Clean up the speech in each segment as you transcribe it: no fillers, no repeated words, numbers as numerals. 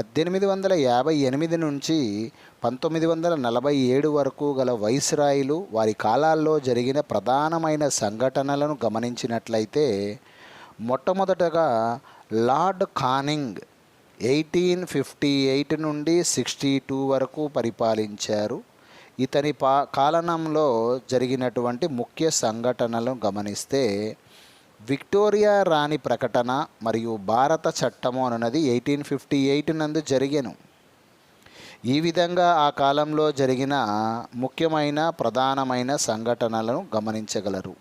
1858 నుంచి 1947 వరకు గల వైస్రాయిలు వారి కాలాల్లో జరిగిన ప్రధానమైన సంఘటనలను గమనించినట్లయితే, మొట్టమొదటగా లార్డ్ కానింగ్ 1858 నుండి 62 వరకు పరిపాలించారు. ఇతని కాలనంలో జరిగినటువంటి ముఖ్య సంఘటనలను గమనిస్తే, విక్టోరియా రాణి ప్రకటన మరియు భారత చట్టము అన్నది 1858 నందు జరిగెను. ఈ విధంగా ఆ కాలంలో జరిగిన ముఖ్యమైన ప్రధానమైన సంఘటనలను గమనించగలరు.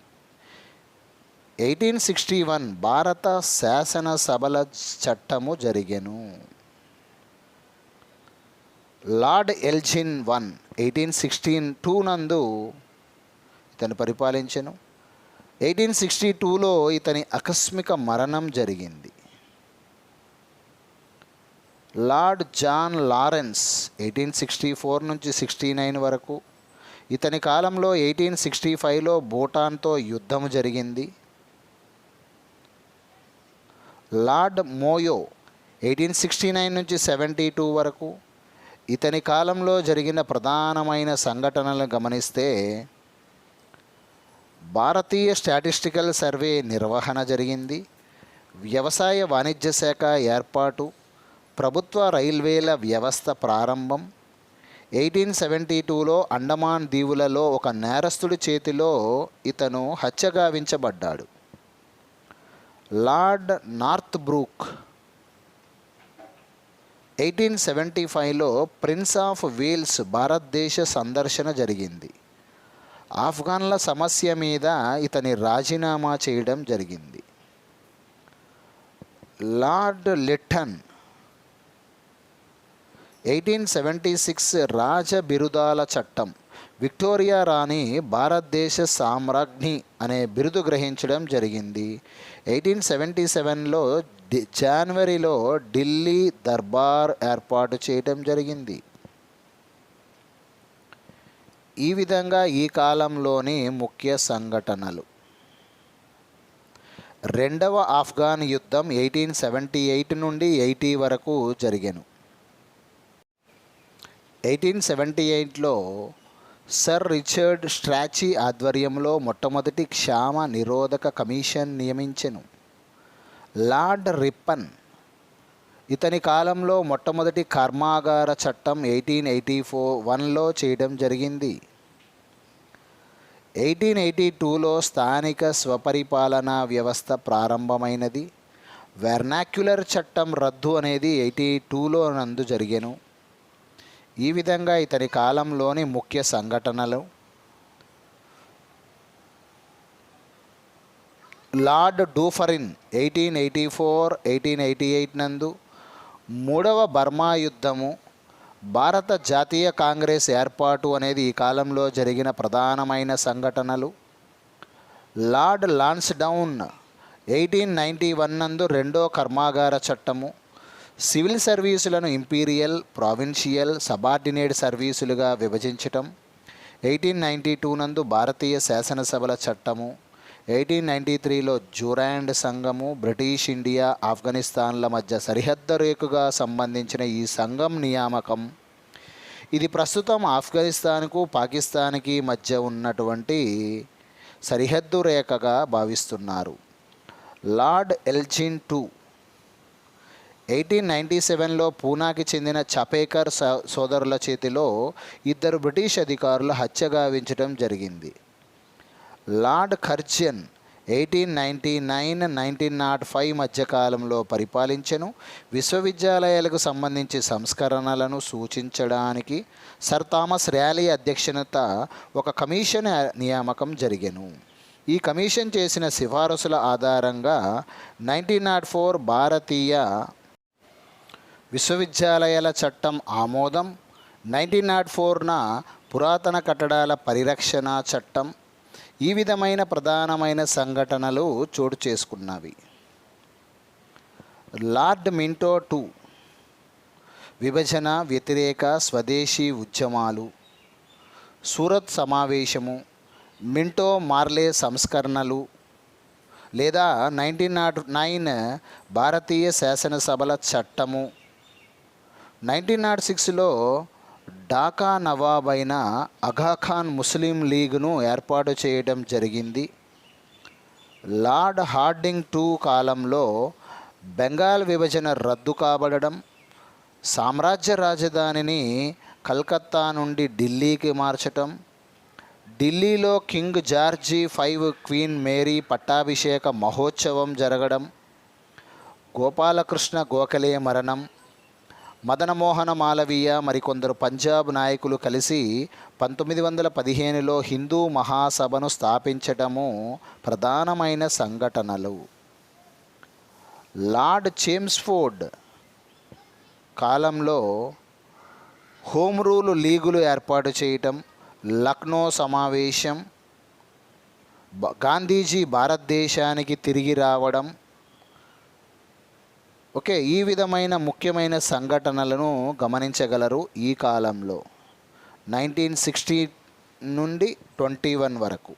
1861 భారత శాసనసభల చట్టము జరిగెను. లార్డ్ ఎల్జిన్ 1862 నందు ఇతను పరిపాలించెను. 1862లో ఇతని ఆకస్మిక మరణం జరిగింది. లార్డ్ జాన్ లారెన్స్ 1864 నుంచి 69 వరకు. ఇతని కాలంలో 1865లో భూటాన్తో యుద్ధం జరిగింది. లార్డ్ మోయో 1869 నుంచి 72 వరకు. ఇతని కాలంలో జరిగిన ప్రధానమైన సంఘటనలను గమనిస్తే, భారతీయ స్టాటిస్టికల్ సర్వే నిర్వహణ జరిగింది. వ్యవసాయ వాణిజ్య శాఖ ఏర్పాటు, ప్రభుత్వ రైల్వేల వ్యవస్థ ప్రారంభం. 1872లో అండమాన్ దీవులలో ఒక నేరస్తుడి చేతిలో ఇతను హత్యగావించబడ్డాడు. లార్డ్ నార్త్ బ్రూక్ 1875లో ప్రిన్స్ ఆఫ్ వేల్స్ భారతదేశ సందర్శన జరిగింది. ఆఫ్ఘన్ల సమస్య మీద ఇతని రాజీనామా చేయడం జరిగింది. లార్డ్ లిట్టన్ 1876 రాజ బిరుదాల చట్టం. విక్టోరియా రాణి భారతదేశ సామ్రాజ్ఞి అనే బిరుదు గ్రహించడం జరిగింది. 1877లో జనవరిలో ఢిల్లీ దర్బార్ ఏర్పాటు చేయడం జరిగింది. ఈ విధంగా ఈ కాలంలోని ముఖ్య సంఘటనలు. రెండవ ఆఫ్ఘన్ యుద్ధం 1878 నుండి 80 వరకు జరిగెను. 1878లో సర్ రిచర్డ్ స్ట్రాచీ ఆధ్వర్యంలో మొట్టమొదటి క్షామ నిరోధక కమిషన్ నియమించెను. లార్డ్ రిప్పన్ ఇతని కాలంలో మొట్టమొదటి కర్మాగార చట్టం 1881లో చేయడం జరిగింది. 1882లో స్థానిక స్వపరిపాలనా వ్యవస్థ ప్రారంభమైనది. వెర్నాక్యులర్ చట్టం రద్దు అనేది 82లో నందు జరిగెను. ఈ విధంగా ఇతని కాలంలోని ముఖ్య సంఘటనలు. లార్డ్ డూఫరిన్ 1884-1888 నందు మూడవ బర్మా యుద్ధము, భారత జాతీయ కాంగ్రెస్ ఏర్పాటు అనేది ఈ కాలంలో జరిగిన ప్రధానమైన సంఘటనలు. లార్డ్ లాన్స్డౌన్ 1891 నందు రెండో కర్మాగార చట్టము, సివిల్ సర్వీసులను ఇంపీరియల్, ప్రావిన్షియల్, సబార్డినేట్ సర్వీసులుగా విభజించటం. 1892 నందు భారతీయ శాసనసభల చట్టము. 1893లో డ్యూరాండ్ సంఘము, బ్రిటిష్ ఇండియా, ఆఫ్ఘనిస్తాన్ల మధ్య సరిహద్దు రేఖగా సంబంధించిన ఈ సంఘం నియామకం. ఇది ప్రస్తుతం ఆఫ్ఘనిస్తాన్కు పాకిస్తాన్కి మధ్య ఉన్నటువంటి సరిహద్దు రేఖగా భావిస్తున్నారు. లార్డ్ ఎల్జిన్ 2 1897లో పూనాకి చెందిన చపేకర్ సోదరుల చేతిలో ఇద్దరు బ్రిటిష్ అధికారులు హత్యగావించడం జరిగింది. లార్డ్ కర్జన్ 1899-1905 మధ్యకాలంలో పరిపాలించెను. విశ్వవిద్యాలయాలకు సంబంధించి సంస్కరణలను సూచించడానికి సర్ థామస్ ర్యాలీ అధ్యక్షత ఒక కమిషన్ నియామకం జరిగెను. ఈ కమిషన్ చేసిన సిఫారసుల ఆధారంగా 1904 భారతీయ విశ్వవిద్యాలయాల చట్టం ఆమోదం, 1904న పురాతన కట్టడాల పరిరక్షణ చట్టం, ఈ విధమైన ప్రధానమైన సంఘటనలు చోటు చేసుకున్నవి. లార్డ్ మింటో 2 విభజన వ్యతిరేక స్వదేశీ ఉద్యమాలు, సూరత్ సమావేశము, మింటో మార్లే సంస్కరణలు లేదా 1909 భారతీయ శాసనసభల చట్టము, 1906లో ఢాకా నవాబ్ అయిన ఆగాఖాన్ ముస్లిం లీగ్ను ఏర్పాటు చేయడం జరిగింది. లార్డ్ హార్డింగ్ టూ కాలంలో బెంగాల్ విభజన రద్దు కాబడడం, సామ్రాజ్య రాజధానిని కలకత్తా నుండి ఢిల్లీకి మార్చటం, ఢిల్లీలో కింగ్ జార్జి 5 క్వీన్ మేరీ పట్టాభిషేక మహోత్సవం జరగడం, గోపాలకృష్ణ గోఖలే మరణం, మదనమోహన మాలవీయ మరికొందరు పంజాబ్ నాయకులు కలిసి 1915లో హిందూ మహాసభను స్థాపించటము ప్రధానమైన సంఘటనలు. లార్డ్ చేమ్స్ఫోర్డ్ కాలంలో హోమ్ రూల్ లీగులు ఏర్పాటు చేయటం, లక్నో సమావేశం, గాంధీజీ భారతదేశానికి తిరిగి రావడం. ఓకే, ఈ విధమైన ముఖ్యమైన సంఘటనలను గమనించగలరు ఈ కాలంలో 1960 నుండి 21 వరకు.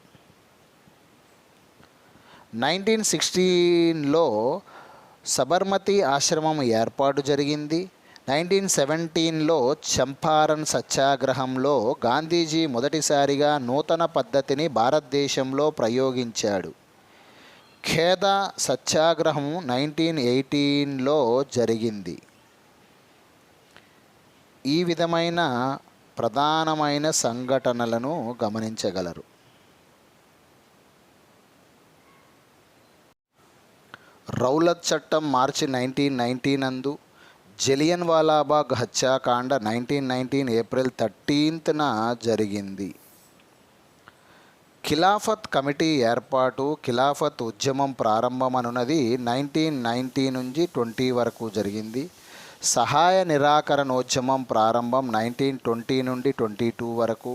1916లో సబర్మతి ఆశ్రమం ఏర్పాటు జరిగింది. 1917లో చంపారన్ సత్యాగ్రహంలో గాంధీజీ మొదటిసారిగా నూతన పద్ధతిని భారతదేశంలో ప్రయోగించాడు. ఖేదా సత్యాగ్రహం 1918లో జరిగింది. ఈ విధమైన ప్రధానమైన సంఘటనలను గమనించగలరు. రౌలత్ చట్టం మార్చి 1919 నందు, జలియన్ వాలాబాగ్ హత్యాకాండ 1919 ఏప్రిల్ 13న జరిగింది. ఖిలాఫత్ కమిటీ ఏర్పాటు, ఖిలాఫత్ ఉద్యమం ప్రారంభం అనున్నది 1919 నుంచి 20 వరకు జరిగింది. సహాయ నిరాకరణోద్యమం ప్రారంభం 1920 నుండి 22 వరకు.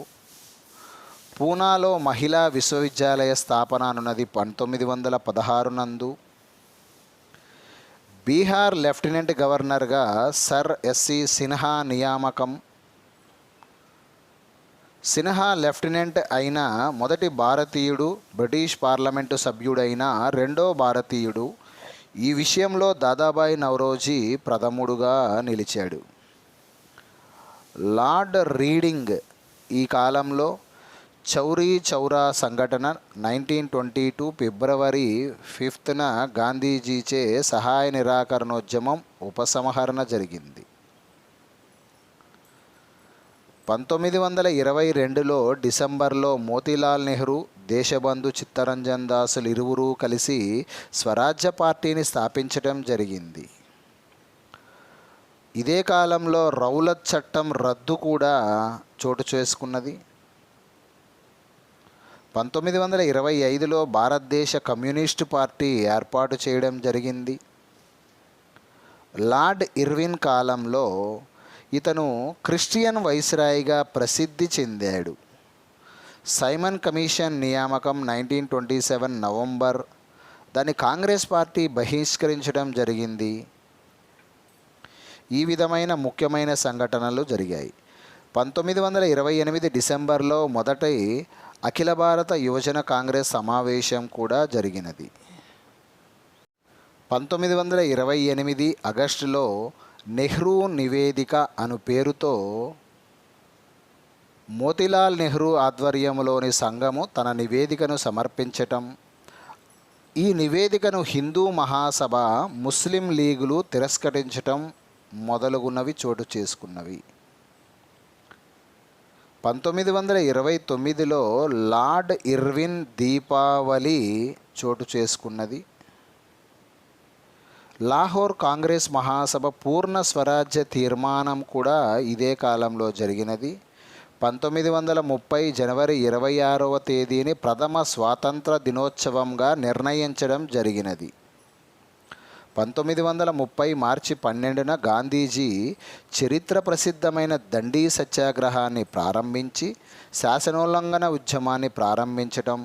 పూనాలో మహిళా విశ్వవిద్యాలయ స్థాపన అనున్నది 1916 నందు. బీహార్ లెఫ్టినెంట్ గవర్నర్గా సర్ ఎస్సి సిన్హా నియామకం. సిన్హా లెఫ్టినెంట్ అయిన మొదటి భారతీయుడు, బ్రిటిష్ పార్లమెంటు సభ్యుడైన రెండో భారతీయుడు. ఈ విషయంలో దాదాబాయి నౌరోజీ ప్రథముడుగా నిలిచాడు. లార్డ్ రీడింగ్ ఈ కాలంలో చౌరీ చౌరా సంఘటన 1922 ఫిబ్రవరి 5న గాంధీజీచే సహాయ నిరాకరణోద్యమం ఉపసంహరణ జరిగింది. 1922లో డిసెంబర్లో మోతీలాల్ నెహ్రూ, దేశబంధు చిత్తరంజన్ దాసులు ఇరువురూ కలిసి స్వరాజ్య పార్టీని స్థాపించడం జరిగింది. ఇదే కాలంలో రౌలత్ చట్టం రద్దు కూడా చోటు చేసుకున్నది. 1925లో భారతదేశ కమ్యూనిస్టు పార్టీ ఏర్పాటు చేయడం జరిగింది. లార్డ్ ఇర్విన్ కాలంలో ఇతను క్రిస్టియన్ వైస్రాయ్గా ప్రసిద్ధి చెందాడు. సైమన్ కమిషన్ నియామకం 1927 నవంబర్, దాన్ని కాంగ్రెస్ పార్టీ బహిష్కరించడం జరిగింది. ఈ విధమైన ముఖ్యమైన సంఘటనలు జరిగాయి. 1928 డిసెంబర్లో మొదటి అఖిల భారత యువజన కాంగ్రెస్ సమావేశం కూడా జరిగినది. 1928 ఆగస్టులో నెహ్రూ నివేదిక అను పేరుతో మోతీలాల్ నెహ్రూ ఆధ్వర్యంలోని సంఘము తన నివేదికను సమర్పించటం, ఈ నివేదికను హిందూ మహాసభ, ముస్లిం లీగులు తిరస్కరించటం మొదలగున్నవి చోటు చేసుకున్నవి. 1929లో లార్డ్ ఇర్విన్ దీపావళి చోటు చేసుకున్నది. లాహోర్ కాంగ్రెస్ మహాసభ పూర్ణ స్వరాజ్య తీర్మానం కూడా ఇదే కాలంలో జరిగినది. 1930 జనవరి 26వ తేదీని ప్రథమ స్వాతంత్ర దినోత్సవంగా నిర్ణయించడం జరిగినది. 1930 మార్చి 12న గాంధీజీ చరిత్ర ప్రసిద్ధమైన దండీ సత్యాగ్రహాన్ని ప్రారంభించి శాసనోల్లంఘన ఉద్యమాన్ని ప్రారంభించడం,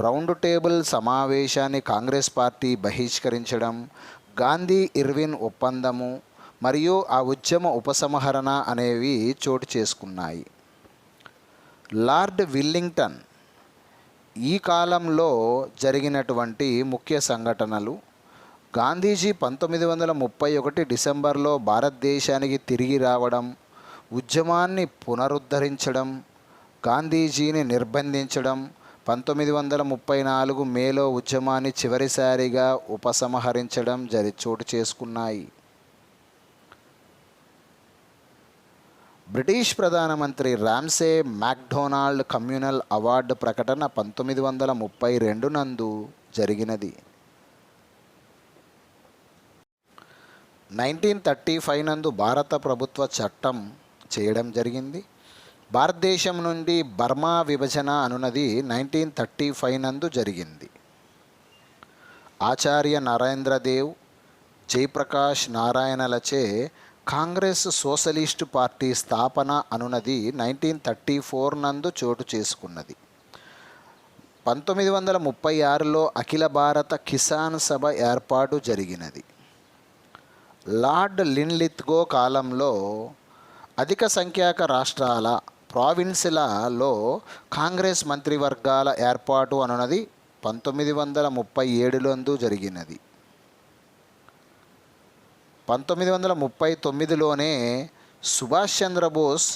రౌండ్ టేబుల్ సమావేశాన్ని కాంగ్రెస్ పార్టీ బహిష్కరించడం, గాంధీ ఇర్విన్ ఒప్పందము మరియు ఆ ఉద్యమ ఉపసంహరణ అనేవి చోటు చేసుకున్నాయి. లార్డ్ విల్లింగ్టన్ ఈ కాలంలో జరిగినటువంటి ముఖ్య సంఘటనలు. గాంధీజీ 1931 డిసెంబర్లో భారతదేశానికి తిరిగి రావడం, ఉద్యమాన్ని పునరుద్ధరించడం, గాంధీజీని నిర్బంధించడం, 1934 మేలో ఉద్యమాన్ని చివరిసారిగా ఉపసంహరించడం చోటు చేసుకున్నాయి. బ్రిటిష్ ప్రధానమంత్రి రామ్సే మ్యాక్డొనాల్డ్ కమ్యూనల్ అవార్డు ప్రకటన 1932 నందు జరిగినది. 1935 నందు భారత ప్రభుత్వ చట్టం చేయడం జరిగింది. భారతదేశం నుండి బర్మా విభజన అనునది 1935 నందు జరిగింది. ఆచార్య నరేంద్రదేవ్, జయప్రకాష్ నారాయణలచే కాంగ్రెస్ సోషలిస్టు పార్టీ స్థాపన అనునది 1934 నందు చోటు చేసుకున్నది. 1936లో అఖిల భారత కిసాన్ సభ ఏర్పాటు జరిగినది. లార్డ్ లిన్లిత్గో కాలంలో అధిక సంఖ్యాక రాష్ట్రాల ప్రావిన్సులలో కాంగ్రెస్ మంత్రివర్గాల ఏర్పాటు అనున్నది 1937 జరిగినది. 1939లోనే సుభాష్ చంద్రబోస్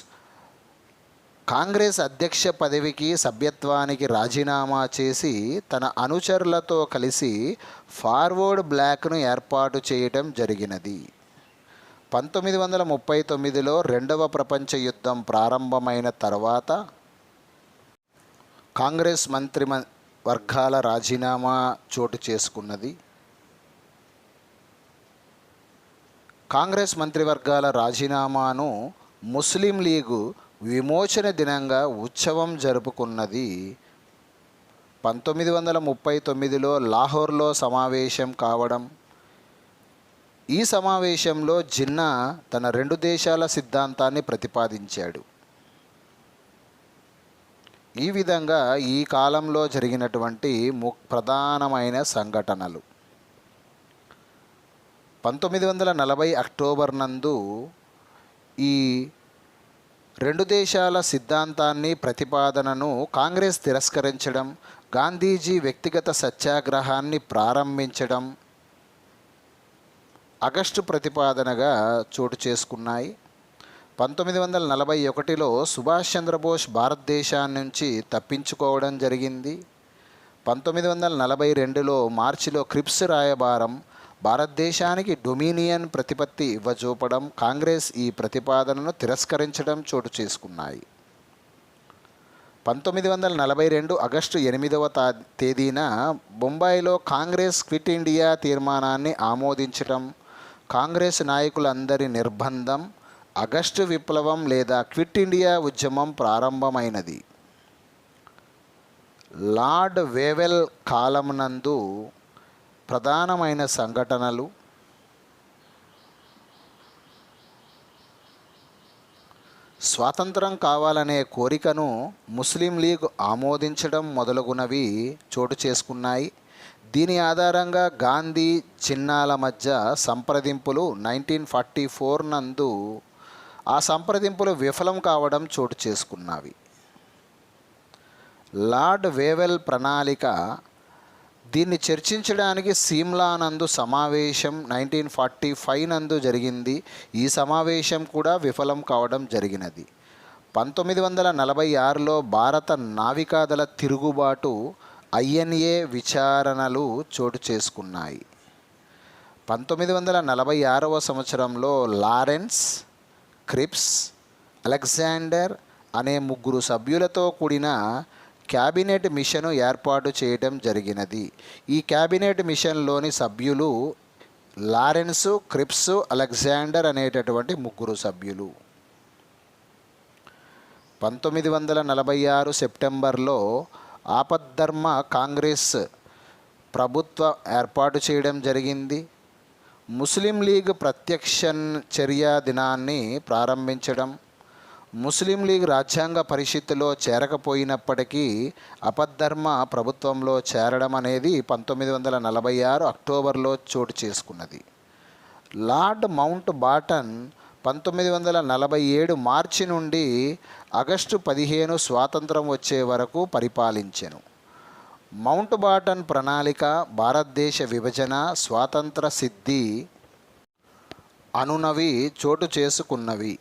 కాంగ్రెస్ అధ్యక్ష పదవికి సభ్యత్వానికి రాజీనామా చేసి తన అనుచరులతో కలిసి ఫార్వర్డ్ బ్లాక్ను ఏర్పాటు చేయటం జరిగినది. 1939లో రెండవ ప్రపంచ యుద్ధం ప్రారంభమైన తర్వాత కాంగ్రెస్ వర్గాల రాజీనామా చోటు చేసుకున్నది. కాంగ్రెస్ మంత్రివర్గాల రాజీనామాను ముస్లిం లీగు విమోచన దినంగా ఉత్సవం జరుపుకున్నది. 1939లో లాహోర్లో సమావేశం కావడం. ఈ సమావేశంలో జిన్నా తన రెండు దేశాల సిద్ధాంతాన్ని ప్రతిపాదించాడు. ఈ విధంగా ఈ కాలంలో జరిగినటువంటి ప్రధానమైన సంఘటనలు. 1940 అక్టోబర్ నందు ఈ రెండు దేశాల సిద్ధాంతాన్ని ప్రతిపాదనను కాంగ్రెస్ తిరస్కరించడం, గాంధీజీ వ్యక్తిగత సత్యాగ్రహాన్ని ప్రారంభించడం ఆగస్టు ప్రతిపాదనగా చోటు చేసుకున్నాయి. 1941లో సుభాష్ చంద్రబోస్ భారతదేశాన్ని నుంచి తప్పించుకోవడం జరిగింది. 1942లో మార్చిలో క్రిప్స్ రాయబారం భారతదేశానికి డొమినియన్ ప్రతిపత్తి ఇవ్వజూపడం, కాంగ్రెస్ ఈ ప్రతిపాదనను తిరస్కరించడం చోటు చేసుకున్నాయి. 1942 ఆగస్టు 8వ తేదీన బొంబాయిలో కాంగ్రెస్ క్విట్ ఇండియా తీర్మానాన్ని ఆమోదించడం, కాంగ్రెస్ నాయకులందరి నిర్బంధం, ఆగస్టు విప్లవం లేదా క్విట్ ఇండియా ఉద్యమం ప్రారంభమైనది. లార్డ్ వేవెల్ కాలం నందు ప్రధానమైన సంఘటనలు. స్వాతంత్రం కావాలనే కోరికను ముస్లిం లీగ్ ఆమోదించడం మొదలగునవి చోటు చేసుకున్నాయి. దీని ఆధారంగా గాంధీ జిన్నాల మధ్య సంప్రదింపులు 1944 నందు ఆ సంప్రదింపులు విఫలం కావడం చోటు చేసుకున్నవి. లార్డ్ వేవెల్ ప్రణాళిక. దీన్ని చర్చించడానికి సిమ్లా నందు సమావేశం 1945 నందు జరిగింది. ఈ సమావేశం కూడా విఫలం కావడం జరిగినది. 1946లో భారత నావికాదళ తిరుగుబాటు INA విచారణలు చోటు చేసుకున్నాయి. 1946వ సంవత్సరంలో లారెన్స్, క్రిప్స్, అలెగ్జాండర్ అనే 3 సభ్యులతో కూడిన క్యాబినెట్ మిషను ఏర్పాటు చేయడం జరిగినది. ఈ క్యాబినెట్ మిషన్లోని సభ్యులు లారెన్స్, క్రిప్స్, అలెగ్జాండర్ అనేటటువంటి 3 సభ్యులు. 1946 సెప్టెంబర్లో ఆపద్ధర్మ కాంగ్రెస్ ప్రభుత్వ ఏర్పాటు చేయడం జరిగింది. ముస్లిం లీగ్ ప్రత్యక్ష చర్య దినాన్ని ప్రారంభించడం, ముస్లిం లీగ్ రాజ్యాంగ పరిషత్తులో చేరకపోయినప్పటికీ ఆపద్ధర్మ ప్రభుత్వంలో చేరడం అనేది 1946 అక్టోబర్లో చోటు చేసుకున్నది. లార్డ్ మౌంట్ బాటన్ 1947 మార్చి నుండి ఆగస్టు 15 స్వాతంత్రం వచ్చే వరకు పరిపాలించెను. మౌంట్ బాటన్ ప్రణాళిక భారతదేశ విభజన స్వాతంత్ర సిద్ధి అనునవి చోటు చేసుకున్నవి.